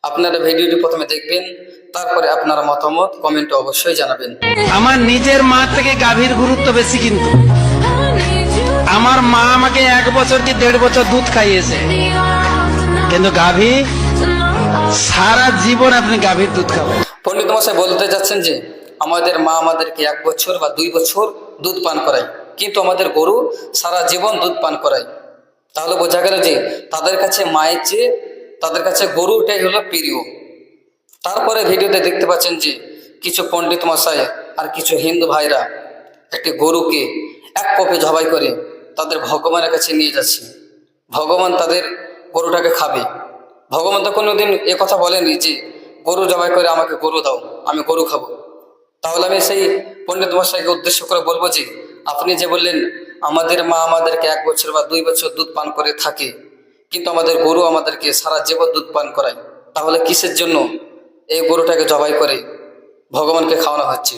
আপনারা ভিডিওটি প্রথমে দেখবেন, তারপরে আপনারা মতামত কমেন্টে অবশ্যই জানাবেন। আমার নিজের মা থেকে গাভীর গুরুত্ব বেশি, কিন্তু আমার মা আমাকে 1 বছর কি 1.5 বছর দুধ খাইয়েছে, কিন্তু গাভী সারা জীবন আপনি গাভীর দুধ খাবেন। পণ্ডিত মশাই বলতে যাচ্ছেন যে আমাদের মা আমাদেরকে 1 বছর বা 2 বছর দুধ পান করায়, কিন্তু আমাদের গরু সারা জীবন দুধ পান করায়। তাহলে বোঝা গেল যে তাদের কাছে মায়ের চেয়ে তাদের কাছে গরুটাই হলো প্রিয়। তারপরে ভিডিওতে দেখতে পাচ্ছেন যে কিছু পণ্ডিত মশাই আর কিছু হিন্দু ভাইরা একটি গরুকে 1 কোপে জবাই করে তাদের ভগবানের কাছে নিয়ে যাচ্ছে। ভগবান তাদের গরুটাকে খাবে। ভগবান তো কোনোদিন এ কথা বলেনি যে গরু জবাই করে আমাকে গরু দাও, আমি গরু খাবো। তাহলে আমি সেই পণ্ডিত মশাইকে উদ্দেশ্য করে বলবো যে আপনি যে বললেন আমাদের মা আমাদেরকে 1 বছর বা 2 বছর দুধ পান করে থাকে, কিন্তু আমাদের গরু আমাদেরকে সারা জীবন দুধ পান করায়, তাহলে কিসের জন্য এই গরুটাকে জবাই করে ভগবানকে খাওয়ানো হচ্ছে?